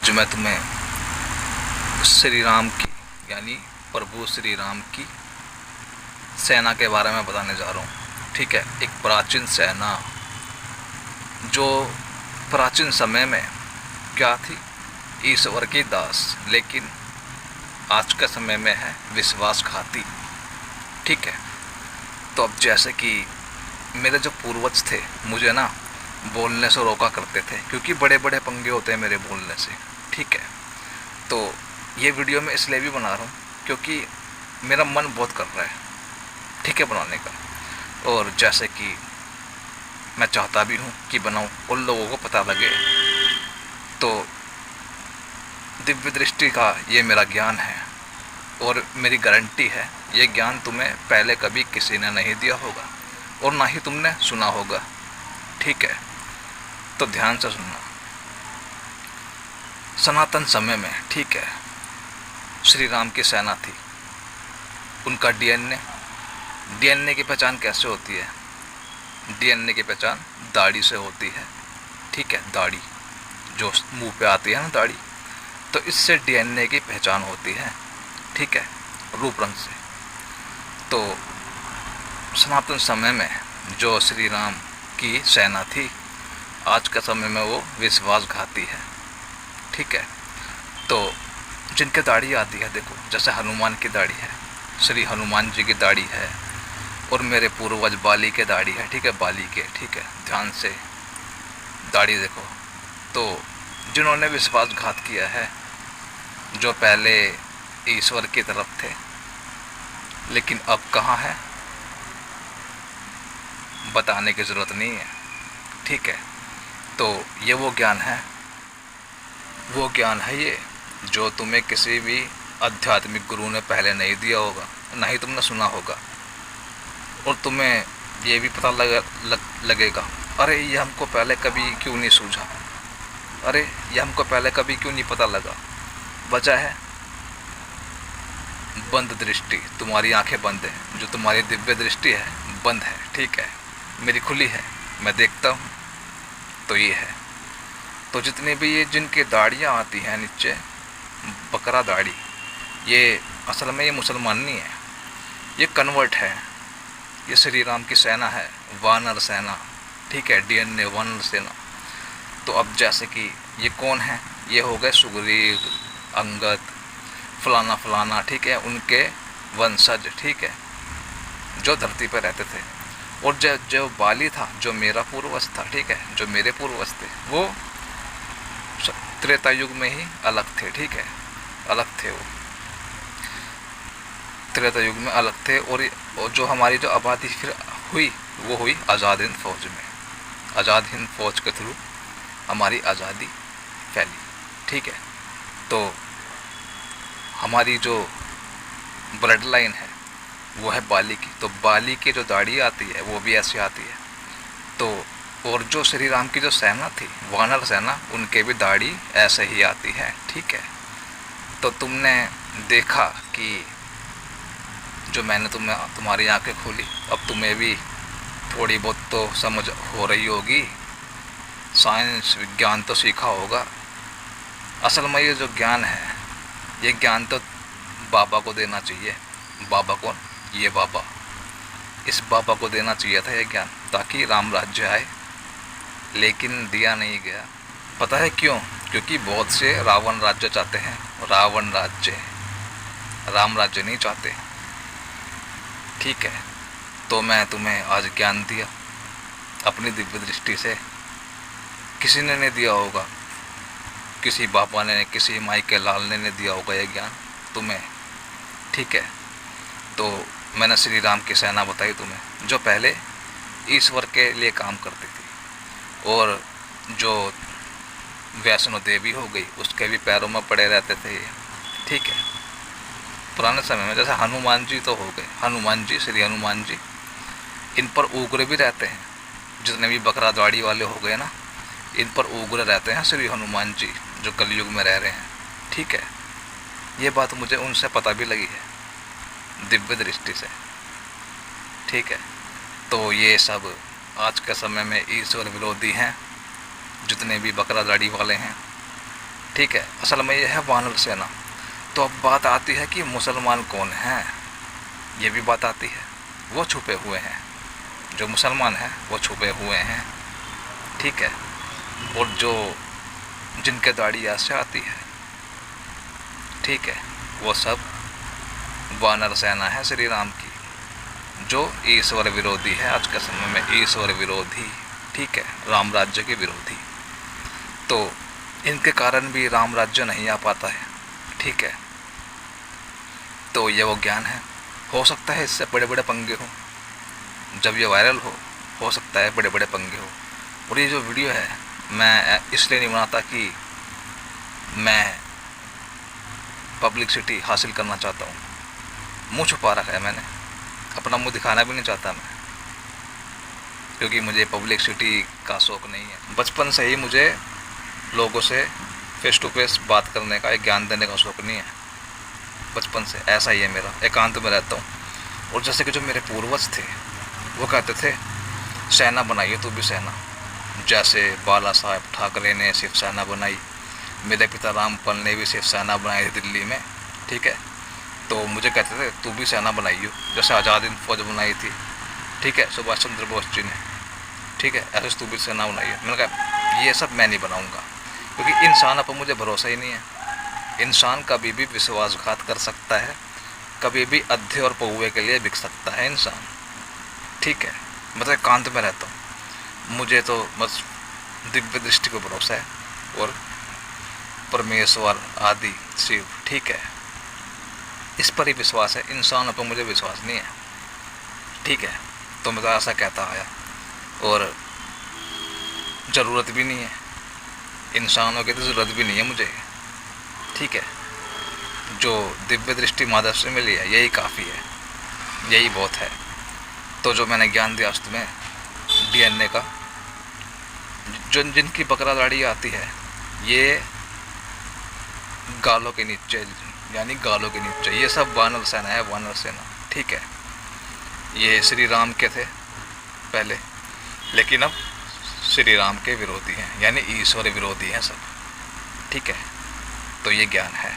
जो मैं तुम्हें श्री राम की यानी प्रभु श्री राम की सेना के बारे में बताने जा रहा हूँ। ठीक है, एक प्राचीन सेना जो प्राचीन समय में क्या थी, ईश्वर की दास, लेकिन आज के समय में है विश्वासघाती। ठीक है, तो अब जैसे कि मेरे जो पूर्वज थे मुझे ना बोलने से रोका करते थे, क्योंकि बड़े बड़े पंगे होते हैं मेरे बोलने से। ठीक है, तो ये वीडियो मैं इसलिए भी बना रहा हूँ क्योंकि मेरा मन बहुत कर रहा है, ठीक है, बनाने का। और जैसे कि मैं चाहता भी हूँ कि बनाऊँ और लोगों को पता लगे। तो दिव्य दृष्टि का ये मेरा ज्ञान है और मेरी गारंटी है ये ज्ञान तुम्हें पहले कभी किसी ने नहीं दिया होगा और ना ही तुमने सुना होगा। ठीक है, तो ध्यान से सुनना। सनातन समय में, ठीक है, श्री राम की सेना थी। उनका डीएनए की पहचान कैसे होती है? डीएनए की पहचान दाढ़ी से होती है। ठीक है, दाढ़ी जो मुंह पे आती है ना, दाढ़ी, तो इससे डीएनए की पहचान होती है। ठीक है, रूप रंग से। तो सनातन समय में जो श्री राम की सेना थी, आज के समय में वो विश्वासघाती है। ठीक है, तो जिनके दाढ़ी आती है, देखो जैसे हनुमान की दाढ़ी है, श्री हनुमान जी की दाढ़ी है, और मेरे पूर्वज बाली के दाढ़ी है। ठीक है, बाली के, ठीक है, ध्यान से दाढ़ी देखो। तो जिन्होंने विश्वासघात किया है, जो पहले ईश्वर की तरफ थे लेकिन अब कहाँ है, बताने की ज़रूरत नहीं है। ठीक है, तो ये वो ज्ञान है ये जो तुम्हें किसी भी आध्यात्मिक गुरु ने पहले नहीं दिया होगा, ना ही तुमने सुना होगा। और तुम्हें ये भी पता लगेगा, अरे ये हमको पहले कभी क्यों नहीं सूझा, अरे ये हमको पहले कभी क्यों नहीं पता लगा। वजह है बंद दृष्टि, तुम्हारी आंखें बंद है, जो तुम्हारी दिव्य दृष्टि है बंद है। ठीक है, मेरी खुली है, मैं देखता हूँ। तो ये है, तो जितने भी ये जिनके दाढ़ियाँ आती हैं नीचे, बकरा दाढ़ी, ये असल में ये मुसलमान नहीं है, ये कन्वर्ट है। ये श्री राम की सेना है, वानर सेना। ठीक है, डीएनए वानर सेना। तो अब जैसे कि ये कौन है, ये हो गए सुग्रीव, अंगद, फलाना फलाना। ठीक है, उनके वंशज। ठीक है, जो धरती पर रहते थे। और जो बाली था, जो मेरा पूर्वज था, ठीक है, जो मेरे पूर्वज थे, वो त्रेता युग में ही अलग थे। ठीक है, अलग थे, वो त्रेता युग में अलग थे। और जो हमारी जो आबादी फिर हुई, वो हुई आज़ाद हिंद फौज में। आज़ाद हिंद फौज के थ्रू हमारी आज़ादी फैली। ठीक है, तो हमारी जो ब्लड लाइन है वो है बाली की। तो बाली की जो दाढ़ी आती है वो भी ऐसी आती है। तो और जो श्री राम की जो सेना थी, वानर सेना, उनके भी दाढ़ी ऐसे ही आती है। ठीक है, तो तुमने देखा कि जो मैंने तुम्हारी आंखें खोली, अब तुम्हें भी थोड़ी बहुत तो समझ हो रही होगी, साइंस विज्ञान तो सीखा होगा। असल में ये जो ज्ञान है, ये ज्ञान तो बाबा को देना चाहिए। बाबा कौन? ये बाबा, इस बाबा को देना चाहिए था ये ज्ञान, ताकि राम राज्य आए, लेकिन दिया नहीं गया। पता है क्यों? क्योंकि बहुत से रावण राज्य चाहते हैं, रावण राज्य, राम राज्य नहीं चाहते। ठीक है, तो मैं तुम्हें आज ज्ञान दिया अपनी दिव्य दृष्टि से। किसी ने नहीं दिया होगा, किसी बाबा ने, किसी माई के लाल ने दिया होगा ये ज्ञान तुम्हें। ठीक है, तो मैंने श्री राम की सेना बताई तुम्हें, जो पहले ईश्वर के लिए काम करती थी। और जो वैष्णो देवी हो गई, उसके भी पैरों में पड़े रहते थे ये। ठीक है, पुराने समय में जैसे हनुमान जी तो हो गए, हनुमान जी, श्री हनुमान जी, इन पर उग्र भी रहते हैं। जितने भी बकरा दाढ़ी वाले हो गए ना, इन पर उग्र रहते हैं श्री हनुमान जी, जो कलयुग में रह रहे हैं। ठीक है, ये बात मुझे उनसे पता भी लगी है, दिव्य दृष्टि से। ठीक है, तो ये सब आज के समय में ईश्वर विरोधी हैं, जितने भी बकरा दाढ़ी वाले हैं। ठीक है, असल में ये है वानर सेना। तो अब बात आती है कि मुसलमान कौन हैं, ये भी बात आती है। वो छुपे हुए हैं, जो मुसलमान हैं वो छुपे हुए हैं, ठीक है। और जो जिनके दाढ़ी यहाँ से आती है, ठीक है, वो सब वानर सेना है श्री राम की, जो ईश्वर विरोधी है आज के समय में, ईश्वर विरोधी, ठीक है, राम राज्य के विरोधी। तो इनके कारण भी राम राज्य नहीं आ पाता है, ठीक है। तो ये वो ज्ञान है। हो सकता है इससे बड़े बड़े पंगे हो, जब ये वायरल हो सकता है बड़े बड़े पंगे हो। और ये जो वीडियो है मैं इसलिए नहीं बनाता कि मैं पब्लिसिटी हासिल करना चाहता हूँ, मुँह छुपा रखा है मैंने, अपना मुँह दिखाना भी नहीं चाहता मैं, क्योंकि मुझे पब्लिसिटी का शौक़ नहीं है। बचपन से ही मुझे लोगों से फेस टू फेस बात करने का, एक ज्ञान देने का शौक़ नहीं है, बचपन से ऐसा ही है मेरा, एकांत में रहता हूँ। और जैसे कि जो मेरे पूर्वज थे वो कहते थे सेना बनाइए तो भी सेना, जैसे बाला साहब ठाकरे ने शिवसेना बनाई, मेरे पिता रामपाल ने भी शिवसेना बनाई थी दिल्ली में, ठीक है। तो मुझे कहते थे तू भी सेना बनाइयो, जैसे आज़ाद हिंद फौज बनाई थी, ठीक है, सुभाष चंद्र बोस जी ने, ठीक है, ऐसे तू भी सेना बनाइए। मैंने कहा ये सब मैं नहीं बनाऊँगा, क्योंकि इंसान पर मुझे भरोसा ही नहीं है। इंसान कभी भी विश्वासघात कर सकता है, कभी भी अधे और पौवे के लिए बिक सकता है इंसान, ठीक है। मतलब एकांत में रहता हूँ, मुझे तो बस दिव्य दृष्टि को भरोसा है और परमेश्वर आदि शिव, ठीक है, इस पर ही विश्वास है, इंसानों पर मुझे विश्वास नहीं है, ठीक है। तो मैं तो ऐसा कहता आया, और ज़रूरत भी नहीं है, इंसानों की तो ज़रूरत भी नहीं है मुझे, ठीक है। जो दिव्य दृष्टि माधव से मिली है यही काफ़ी है, यही बहुत है। तो जो मैंने ज्ञान दिया तुम्हें DNA का, जिनकी बकरा दाढ़ी आती है ये गालों के नीचे, यानी गालों के नीचे, ये सब वानर सेना है, वानर सेना, ठीक है। ये श्री राम के थे पहले, लेकिन अब श्री राम के विरोधी हैं, यानी ईश्वर विरोधी हैं सब, ठीक है। तो ये ज्ञान है।